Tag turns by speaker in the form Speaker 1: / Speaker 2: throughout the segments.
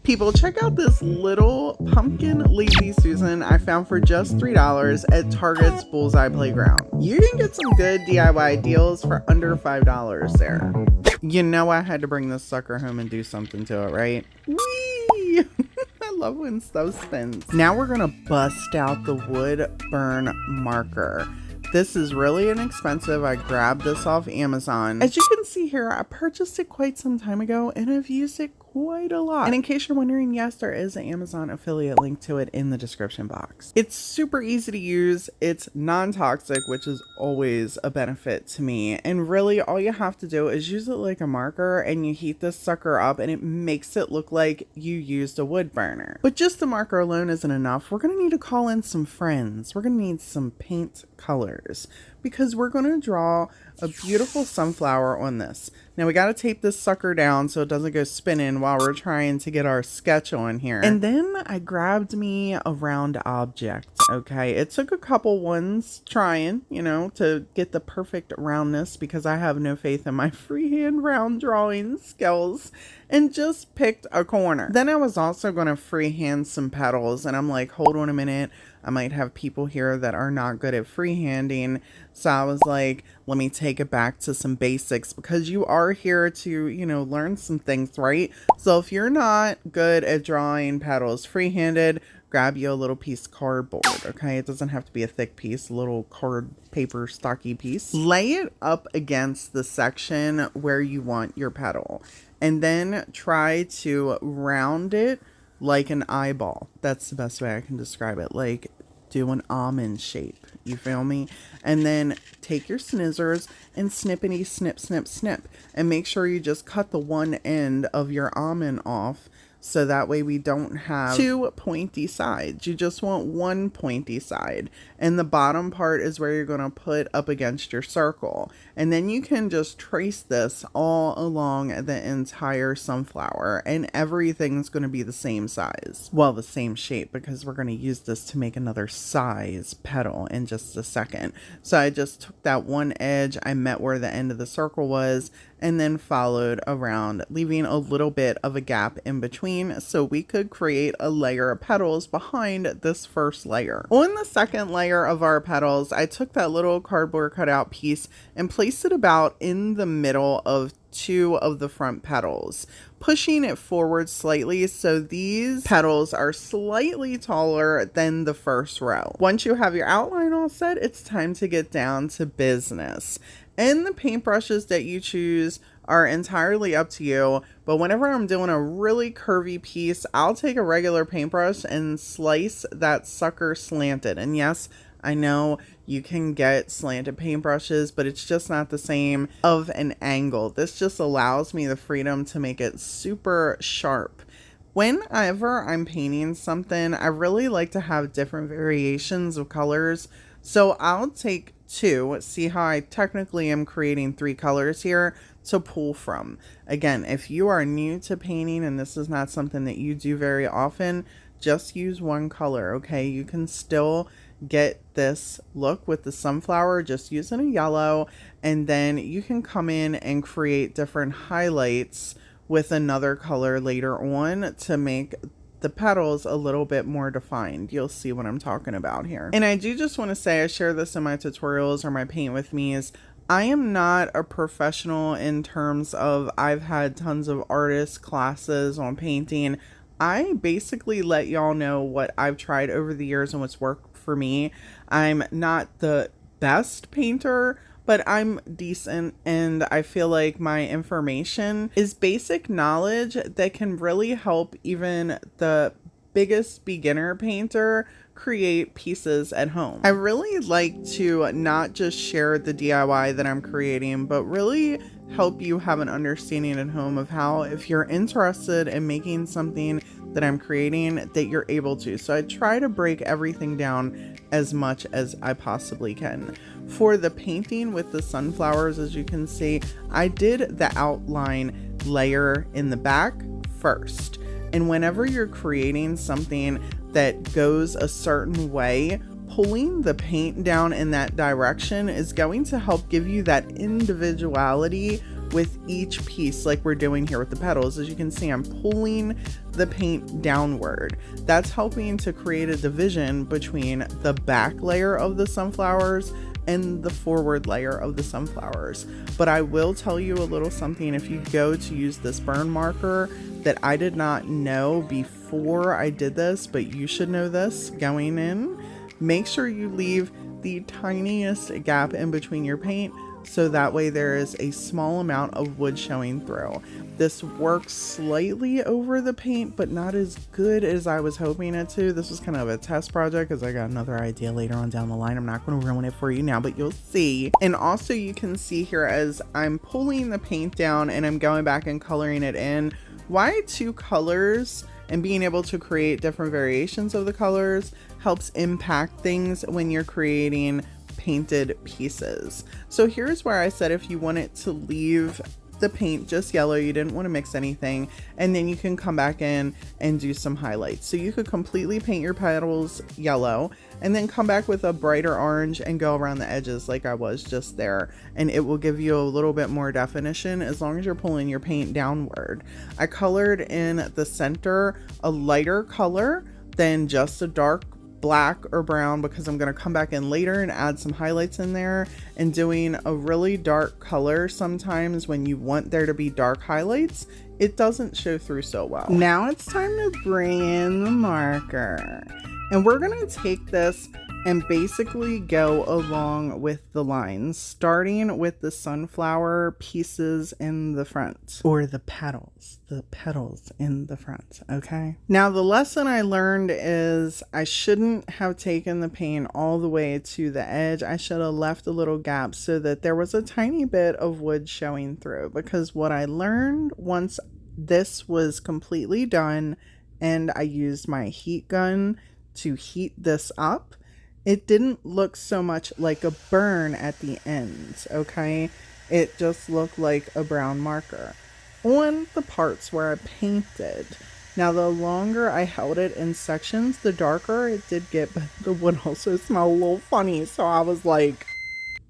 Speaker 1: People, check out this little pumpkin Lazy Susan I found for just $3 at Target's Bullseye Playground. You can get some good DIY deals for under $5 there. You know I had to bring this sucker home and do something to it, right? Whee! I love when stuff spins. Now we're gonna bust out the wood burn marker. This is really inexpensive. I grabbed this off Amazon. As you can see here, I purchased it quite some time ago and I've used it quite a lot. And in case you're wondering, yes, there is an Amazon affiliate link to it in the description box. It's super easy to use. It's non-toxic, which is always a benefit to me. And really all you have to do is use it like a marker and you heat this sucker up and it makes it look like you used a wood burner. But just the marker alone isn't enough. We're gonna need to call in some friends. We're gonna need some paint colors because we're going to draw a beautiful sunflower on this. Now we got to tape this sucker down so it doesn't go spinning while we're trying to get our sketch on here. And then I grabbed me a round object. Okay, it took a couple ones trying, you know, to get the perfect roundness because I have no faith in my freehand round drawing skills, and just picked a corner. Then I was also going to freehand some petals and I'm like, hold on a minute. I might have people here that are not good at freehanding. So I was like, let me take it back to some basics because you are here to, you know, learn some things, right? So if you're not good at drawing petals freehanded, grab you a little piece of cardboard, okay? It doesn't have to be a thick piece, a little card paper stocky piece. Lay it up against the section where you want your petal and then try to round it like an eyeball. That's the best way I can describe it. Like do an almond shape, you feel me? And then take your scissors and snippity snip, snip, snip, and make sure you just cut the one end of your almond off. So that way we don't have two pointy sides. You just want one pointy side. And the bottom part is where you're going to put up against your circle. And then you can just trace this all along the entire sunflower. And everything's going to be the same size. Well, the same shape, because we're going to use this to make another size petal in just a second. So I just took that one edge. I met where the end of the circle was. And then followed around, leaving a little bit of a gap in between so we could create a layer of petals behind this first layer. On the second layer of our petals, I took that little cardboard cutout piece and placed it about in the middle of two of the front petals, pushing it forward slightly so these petals are slightly taller than the first row. Once you have your outline all set, it's time to get down to business. And the paintbrushes that you choose are entirely up to you, but whenever I'm doing a really curvy piece, I'll take a regular paintbrush and slice that sucker slanted. And yes, I know you can get slanted paintbrushes, but it's just not the same of an angle. This just allows me the freedom to make it super sharp. Whenever I'm painting something, I really like to have different variations of colors. So I'll take two, see how I technically am creating three colors here to pull from. Again, if you are new to painting and this is not something that you do very often, just use one color, okay? You can still get this look with the sunflower just using a yellow, and then you can come in and create different highlights with another color later on to make the petals a little bit more defined. You'll see what I'm talking about here. And I do just want to say, I share this in my tutorials or my paint with me's. I am not a professional in terms of I've had tons of artist classes on painting. I basically let y'all know what I've tried over the years and what's worked for me. I'm not the best painter, but I'm decent, and I feel like my information is basic knowledge that can really help even the biggest beginner painter create pieces at home. I really like to not just share the DIY that I'm creating, but really help you have an understanding at home of how, if you're interested in making something that I'm creating, that you're able to. So I try to break everything down as much as I possibly can. For the painting with the sunflowers, as you can see, I did the outline layer in the back first. And whenever you're creating something that goes a certain way, pulling the paint down in that direction is going to help give you that individuality with each piece, like we're doing here with the petals. As you can see, I'm pulling the paint downward. That's helping to create a division between the back layer of the sunflowers and the forward layer of the sunflowers. But I will tell you a little something. If you go to use this burn marker that I did not know before I did this, but you should know this going in, make sure you leave the tiniest gap in between your paint, so that way there is a small amount of wood showing through. This works slightly over the paint, but not as good as I was hoping it to. This was kind of a test project because I got another idea later on down the line. I'm not going to ruin it for you now, but you'll see. And also you can see here as I'm pulling the paint down and I'm going back and coloring it in, why two colors and being able to create different variations of the colors helps impact things when you're creating painted pieces. So here's where I said if you wanted to leave the paint just yellow, you didn't want to mix anything, and then you can come back in and do some highlights. So you could completely paint your petals yellow and then come back with a brighter orange and go around the edges like I was just there, and it will give you a little bit more definition as long as you're pulling your paint downward. I colored in the center a lighter color than just a dark black or brown because I'm going to come back in later and add some highlights in there, and doing a really dark color sometimes when you want there to be dark highlights, it doesn't show through so well. Now it's time to bring in the marker, and we're going to take this and basically go along with the lines, starting with the sunflower pieces in the front, or the petals in the front. Okay, now the lesson I learned is I shouldn't have taken the paint all the way to the edge. I should have left a little gap so that there was a tiny bit of wood showing through, because what I learned once this was completely done and I used my heat gun to heat this up, it didn't look so much like a burn at the ends, okay? It just looked like a brown marker on the parts where I painted. Now, the longer I held it in sections, the darker it did get, but the wood also smelled a little funny, so I was like...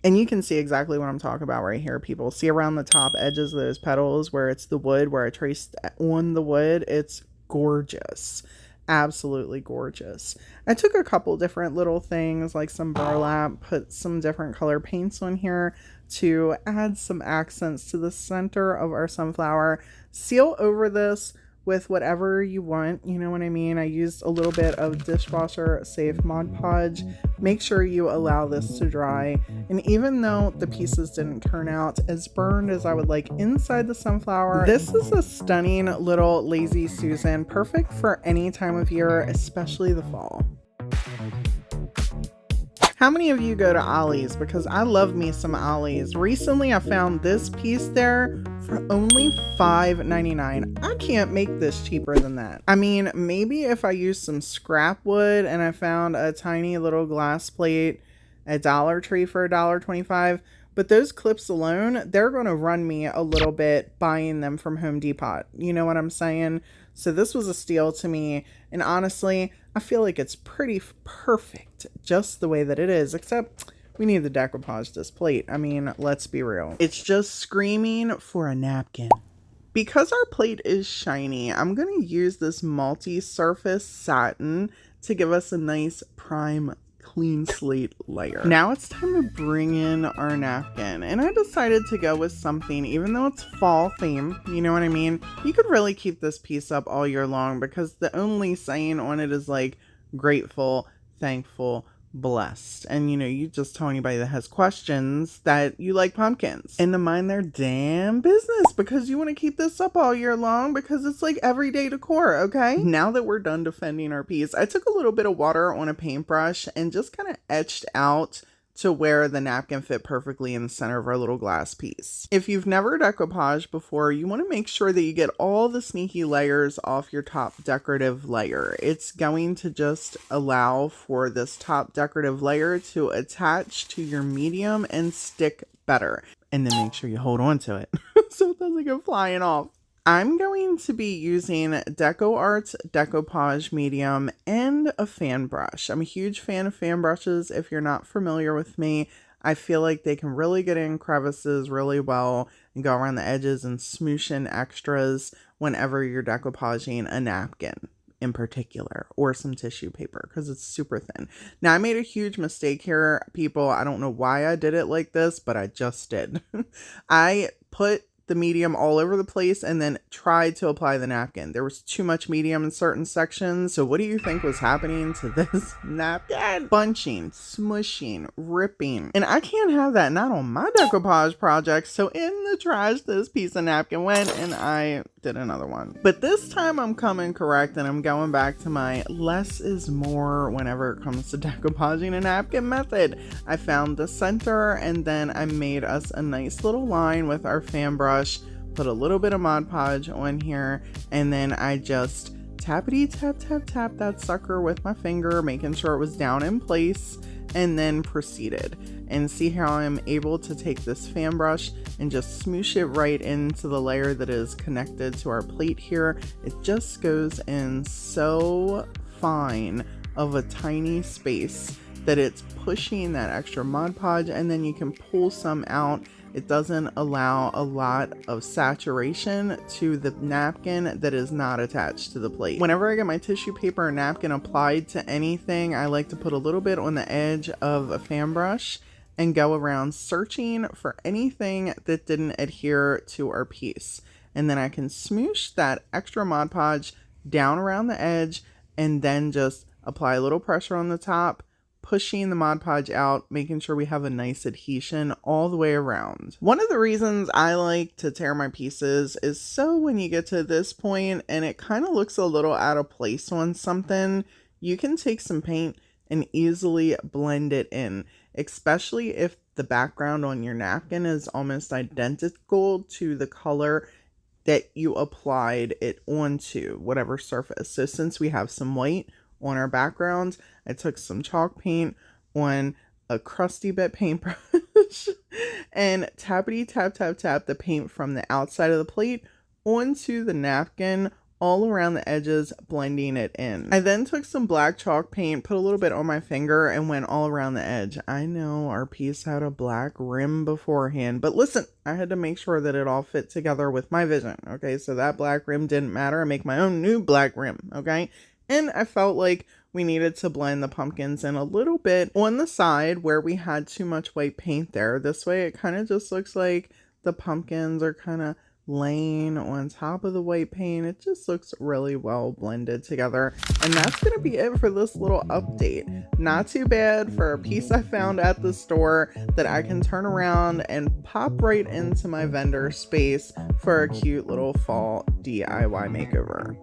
Speaker 1: And you can see exactly what I'm talking about right here, people. See around the top edges of those petals where it's the wood, where I traced on the wood? It's gorgeous. Absolutely gorgeous. I took a couple different little things like some burlap, put some different color paints on here to add some accents to the center of our sunflower. Seal over this with whatever you want, you know what I mean? I used a little bit of dishwasher safe Mod Podge. Make sure you allow this to dry. And even though the pieces didn't turn out as burned as I would like inside the sunflower, this is a stunning little Lazy Susan, perfect for any time of year, especially the fall. How many of you go to Ollie's? Because I love me some Ollie's. Recently, I found this piece there for only $5.99. I can't make this cheaper than that. I mean, maybe if I use some scrap wood and I found a tiny little glass plate at Dollar Tree for $1.25, but those clips alone, they're going to run me a little bit buying them from Home Depot. You know what I'm saying? So this was a steal to me. And honestly, I feel like it's pretty perfect just the way that it is, except we need the decoupage this plate. I mean, let's be real. It's just screaming for a napkin. Because our plate is shiny, I'm going to use this multi-surface satin to give us a nice prime clean slate layer. Now it's time to bring in our napkin, and I decided to go with something, even though it's fall theme, you know what I mean? You could really keep this piece up all year long because the only saying on it is like grateful, thankful, blessed. And you know, you just tell anybody that has questions that you like pumpkins and to mind their damn business, because you want to keep this up all year long because it's like everyday decor. Okay, now that we're done defending our piece, I took a little bit of water on a paintbrush and just kind of etched out to where the napkin fit perfectly in the center of our little glass piece. If you've never decoupaged before, you want to make sure that you get all the sneaky layers off your top decorative layer. It's going to just allow for this top decorative layer to attach to your medium and stick better. And then make sure you hold on to it so it doesn't go flying off. I'm going to be using DecoArt's Decoupage Medium and a fan brush. I'm a huge fan of fan brushes. If you're not familiar with me, I feel like they can really get in crevices really well and go around the edges and smoosh in extras whenever you're decoupaging a napkin in particular, or some tissue paper, because it's super thin. Now, I made a huge mistake here, people. I don't know why I did it like this, but I just did. I put the medium all over the place and then tried to apply the napkin. There was too much medium in certain sections. So what do you think was happening to this napkin? Bunching, smushing, ripping. And I can't have that, not on my decoupage project. So in the trash, this piece of napkin went, and I did another one. But this time I'm coming correct, and I'm going back to my less is more whenever it comes to decoupaging a napkin method. I found the center, and then I made us a nice little line with our fan brush. Put a little bit of Mod Podge on here, and then I just tappity tap that sucker with my finger, making sure it was down in place, and then proceeded. And see how I'm able to take this fan brush and just smoosh it right into the layer that is connected to our plate here. It just goes in so fine of a tiny space that it's pushing that extra Mod Podge, and then you can pull some out. It doesn't allow a lot of saturation to the napkin that is not attached to the plate. Whenever I get my tissue paper or napkin applied to anything, I like to put a little bit on the edge of a fan brush and go around searching for anything that didn't adhere to our piece. And then I can smoosh that extra Mod Podge down around the edge, and then just apply a little pressure on the top, pushing the Mod Podge out, making sure we have a nice adhesion all the way around. One of the reasons I like to tear my pieces is so when you get to this point and it kind of looks a little out of place on something, you can take some paint and easily blend it in, especially if the background on your napkin is almost identical to the color that you applied it onto, whatever surface. So since we have some white on our background, I took some chalk paint on a crusty bit paintbrush and tappity tap the paint from the outside of the plate onto the napkin, all around the edges, blending it in. I then took some black chalk paint, put a little bit on my finger, and went all around the edge. I know our piece had a black rim beforehand, but listen, I had to make sure that it all fit together with my vision. Okay, so that black rim didn't matter. I make my own new black rim. Okay. And I felt like we needed to blend the pumpkins in a little bit on the side where we had too much white paint there. This way it kind of just looks like the pumpkins are kind of laying on top of the white paint. It just looks really well blended together. And that's going to be it for this little update. Not too bad for a piece I found at the store that I can turn around and pop right into my vendor space for a cute little fall DIY makeover.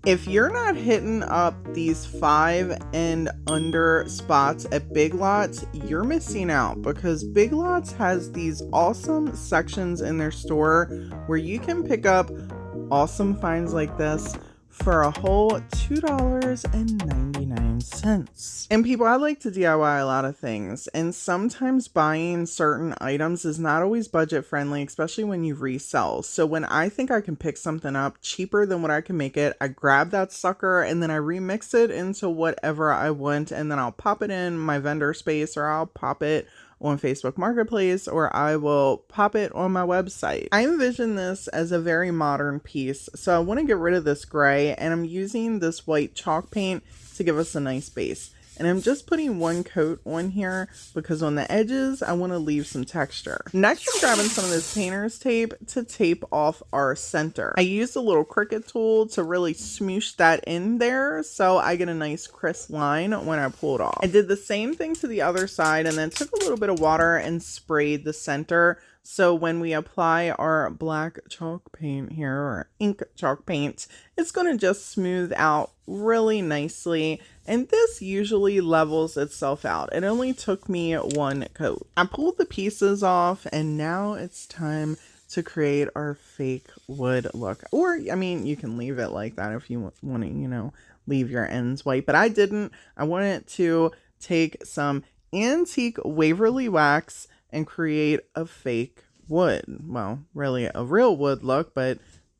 Speaker 1: If you're not hitting up these 5 and under spots at Big Lots, you're missing out, because Big Lots has these awesome sections in their store where you can pick up awesome finds like this for a whole $2.99. And people, I like to DIY a lot of things, and sometimes buying certain items is not always budget friendly, especially when you resell. So when I think I can pick something up cheaper than what I can make it, I grab that sucker and then I remix it into whatever I want, and then I'll pop it in my vendor space, or I'll pop it on Facebook Marketplace, or I will pop it on my website. I envision this as a very modern piece, so I want to get rid of this gray, and I'm using this white chalk paint to give us a nice base. And I'm just putting one coat on here because on the edges, I want to leave some texture. Next, I'm grabbing some of this painter's tape to tape off our center. I used a little Cricut tool to really smoosh that in there so I get a nice crisp line when I pull it off. I did the same thing to the other side and then took a little bit of water and sprayed the center. So when we apply our black chalk paint here, or ink chalk paint, it's going to just smooth out really nicely. And this usually levels itself out. It only took me one coat. I pulled the pieces off, and now it's time to create our fake wood look. Or, I mean, you can leave it like that if you want to, you know, leave your ends white. But I didn't. I wanted to take some antique Waverly wax and create a fake wood. Well, really a real wood look, but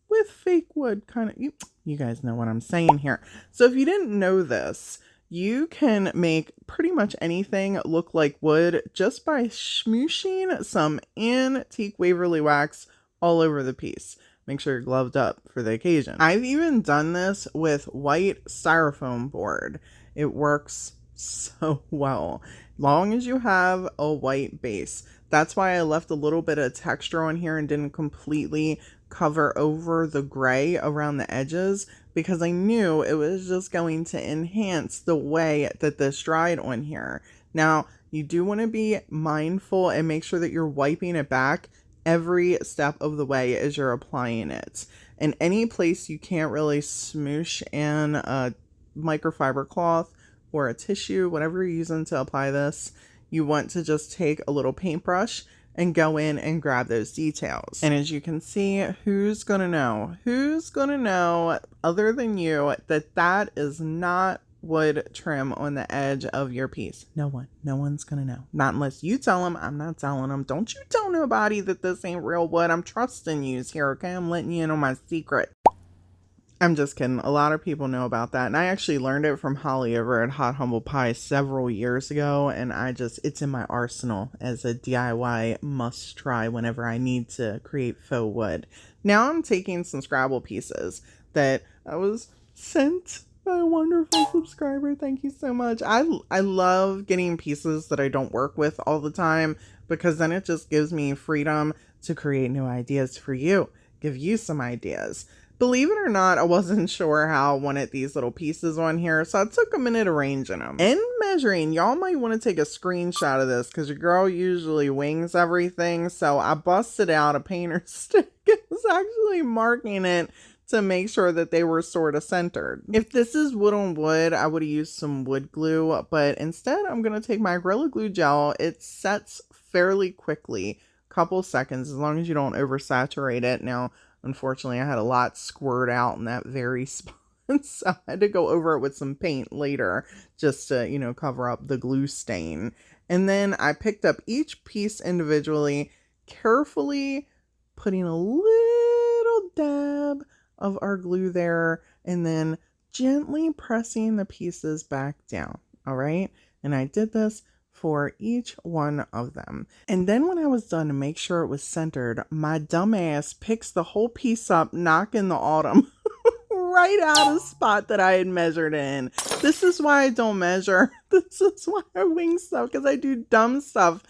Speaker 1: with fake wood kind of, you guys know what I'm saying here. So if you didn't know this, you can make pretty much anything look like wood just by smooshing some antique Waverly wax all over the piece. Make sure you're gloved up for the occasion. I've even done this with white styrofoam board. It works so well, long as you have a white base. That's why I left a little bit of texture on here and didn't completely cover over the gray around the edges, because I knew it was just going to enhance the way that this dried on here. Now, you do want to be mindful and make sure that you're wiping it back every step of the way as you're applying it. In any place you can't really smoosh in a microfiber cloth or a tissue, whatever you're using to apply this, you want to just take a little paintbrush and go in and grab those details. And as you can see, who's gonna know? Who's gonna know other than you that that is not wood trim on the edge of your piece? No one. No one's gonna know. Not unless you tell them. I'm not telling them. Don't you tell nobody that this ain't real wood. I'm trusting yous here, okay? I'm letting you in on my secret. I'm just kidding. A lot of people know about that. And I actually learned it from Holly over at Hot Humble Pie several years ago. And it's in my arsenal as a DIY must try whenever I need to create faux wood. Now I'm taking some Scrabble pieces that I was sent by a wonderful subscriber. Thank you so much. I love getting pieces that I don't work with all the time, because then it just gives me freedom to create new ideas for you, give you some ideas. Believe it or not, I wasn't sure how I wanted these little pieces on here, so I took a minute arranging them. And measuring, y'all might want to take a screenshot of this, because your girl usually wings everything, so I busted out a painter's stick and was actually marking it to make sure that they were sort of centered. If this is wood on wood, I would have used some wood glue, but instead I'm going to take my Gorilla Glue gel. It sets fairly quickly, couple seconds, as long as you don't oversaturate it. Now, unfortunately, I had a lot squirt out in that very spot, so I had to go over it with some paint later just to, you know, cover up the glue stain. And then I picked up each piece individually, carefully putting a little dab of our glue there, and then gently pressing the pieces back down. All right. And I did this for each one of them. And then when I was done to make sure it was centered, my dumbass picks the whole piece up, knocking the autumn right out of the spot that I had measured in. This is why I don't measure. This is why I wing stuff, because I do dumb stuff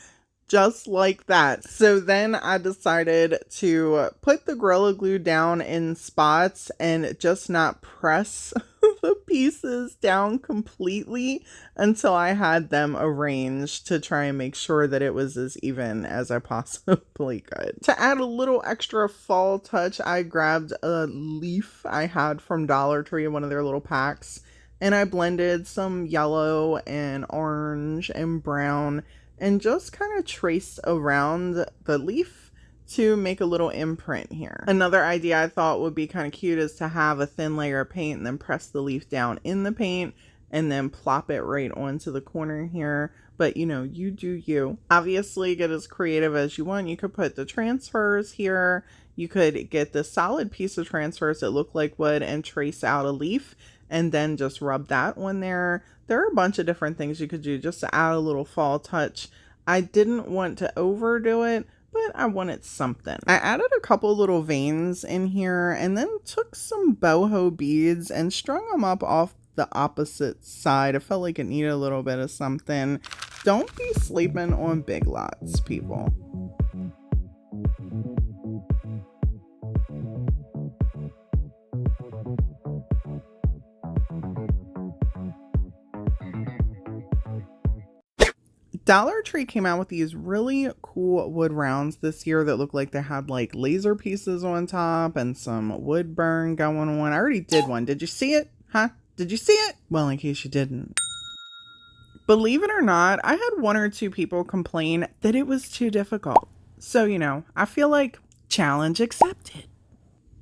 Speaker 1: just like that. So then I decided to put the Gorilla Glue down in spots and just not press the pieces down completely until I had them arranged, to try and make sure that it was as even as I possibly could. To add a little extra fall touch, I grabbed a leaf I had from Dollar Tree, one of their little packs, and I blended some yellow and orange and brown and just kind of traced around the leaf to make a little imprint here. Another idea I thought would be kind of cute is to have a thin layer of paint and then press the leaf down in the paint and then plop it right onto the corner here. But you know, you do you. Obviously, get as creative as you want. You could put the transfers here. You could get the solid piece of transfers that look like wood and trace out a leaf and then just rub that on there. There are a bunch of different things you could do just to add a little fall touch. I didn't want to overdo it, but I wanted something. I added a couple little veins in here and then took some boho beads and strung them up off the opposite side. I felt like it needed a little bit of something. Don't be sleeping on Big Lots, people. Dollar Tree came out with these really cool wood rounds this year that looked like they had like laser pieces on top and some wood burn going on. I already did one. Did you see it? Huh? Did you see it? Well, in case you didn't. Believe it or not, I had one or two people complain that it was too difficult. So, you know, I feel like challenge accepted.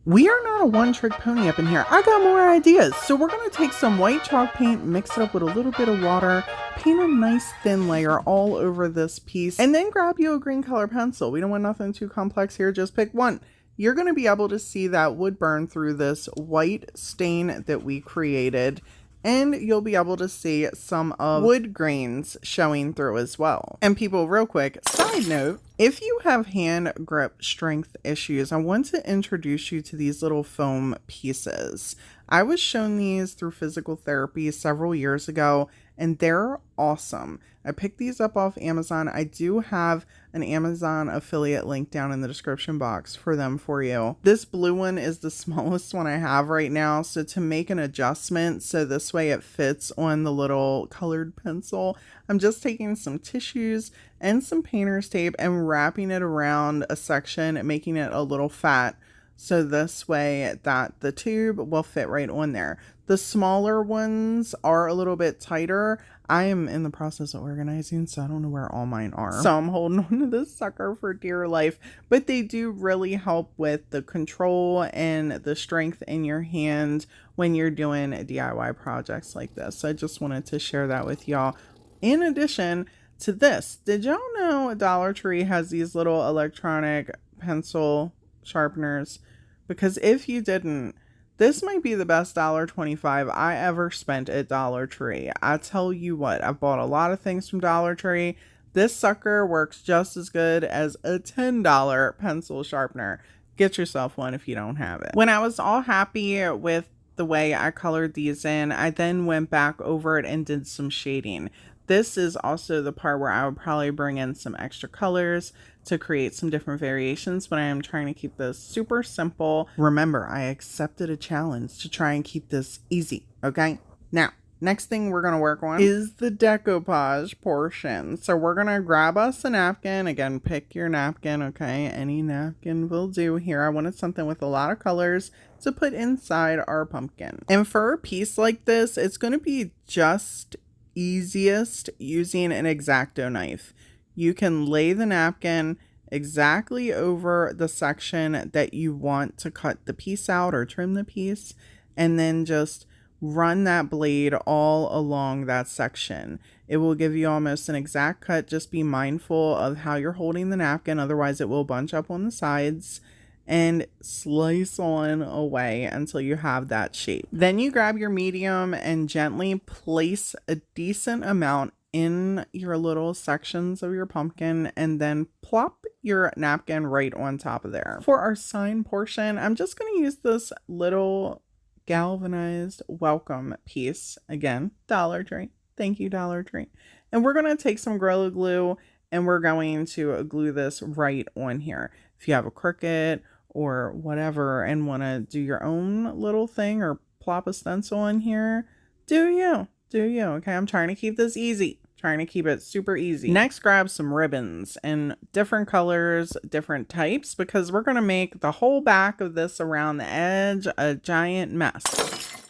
Speaker 1: We are not a one-trick pony up in here. I got more ideas. So we're going to take some white chalk paint, mix it up with a little bit of water, paint a nice thin layer all over this piece, and then grab you a green color pencil. We don't want nothing too complex here. Just pick one. You're going to be able to see that wood burn through this white stain that we created, and you'll be able to see some of wood grains showing through as well. And people, real quick, side note, If you have hand grip strength issues, I want to introduce you to these little foam pieces. I was shown these through physical therapy several years ago, and they're awesome. I picked these up off Amazon. I do have an Amazon affiliate link down in the description box for them for you. This blue one is the smallest one I have right now, so to make an adjustment so this way it fits on the little colored pencil, I'm just taking some tissues and some painter's tape and wrapping it around a section and making it a little fat, so this way that the tube will fit right on there. The smaller ones are a little bit tighter. I am in the process of organizing, so I don't know where all mine are. So I'm holding on to this sucker for dear life, but they do really help with the control and the strength in your hand when you're doing DIY projects like this. So I just wanted to share that with y'all. In addition to this, did y'all know Dollar Tree has these little electronic pencil sharpeners? Because if you didn't, this might be the best $1.25 I ever spent at Dollar Tree. I tell you what, I've bought a lot of things from Dollar Tree. This sucker works just as good as a $10 pencil sharpener. Get yourself one if you don't have it. When I was all happy with the way I colored these in, I then went back over it and did some shading. This is also the part where I would probably bring in some extra colors to create some different variations, but I am trying to keep this super simple. Remember, I accepted a challenge to try and keep this easy, okay? Now, next thing we're going to work on is the decoupage portion. So we're going to grab us a napkin. Again, pick your napkin, okay? Any napkin will do here. I wanted something with a lot of colors to put inside our pumpkin. And for a piece like this, it's going to be just easiest using an X-Acto knife. You can lay the napkin exactly over the section that you want to cut the piece out or trim the piece, and then just run that blade all along that section. It will give you almost an exact cut. Just be mindful of how you're holding the napkin, otherwise it will bunch up on the sides, and slice on away until you have that shape. Then you grab your medium and gently place a decent amount in your little sections of your pumpkin, and then plop your napkin right on top of there. For our sign portion, I'm just going to use this little galvanized welcome piece. Again, Dollar Tree. Thank you, Dollar Tree. And we're going to take some Gorilla Glue and we're going to glue this right on here. If you have a Cricut or whatever and want to do your own little thing or plop a stencil in here, do you, okay? I'm trying to keep this easy, trying to keep it super easy. Next, grab some ribbons in different colors, different types, because we're going to make the whole back of this around the edge a giant mess.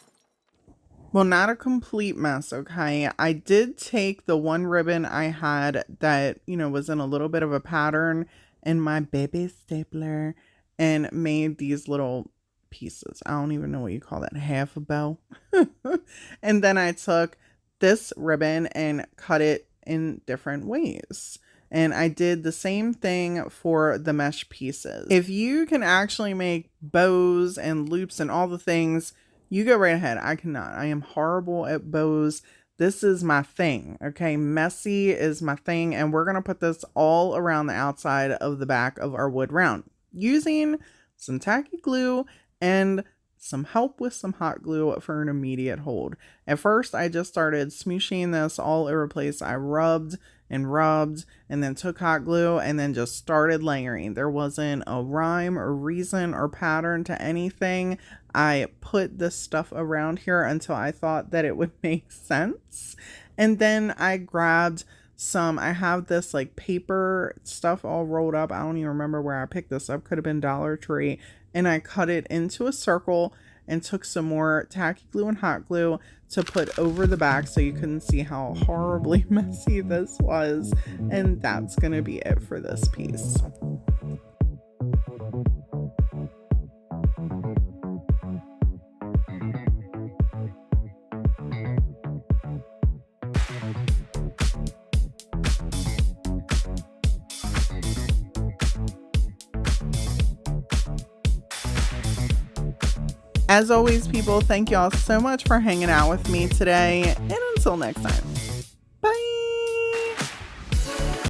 Speaker 1: Well, not a complete mess, okay? I did take the one ribbon I had that, you know, was in a little bit of a pattern and my baby stapler and made these little pieces. I don't even know what you call that, half a bow. And then I took this ribbon and cut it in different ways. And I did the same thing for the mesh pieces. If you can actually make bows and loops and all the things, you go right ahead. I cannot. I am horrible at bows. This is my thing, okay? Messy is my thing, and we're going to put this all around the outside of the back of our wood round using some tacky glue and some help with some hot glue for an immediate hold. At first, I just started smooshing this all over the place. I rubbed and then took hot glue and then just started layering. There wasn't a rhyme or reason or pattern to anything. I put this stuff around here until I thought that it would make sense. And then I grabbed some, I have this like paper stuff all rolled up. I don't even remember where I picked this up. Could have been Dollar Tree. And I cut it into a circle and took some more tacky glue and hot glue to put over the back so you couldn't see how horribly messy this was. And that's going to be it for this piece. As always, people, thank y'all so much for hanging out with me today, and until next time.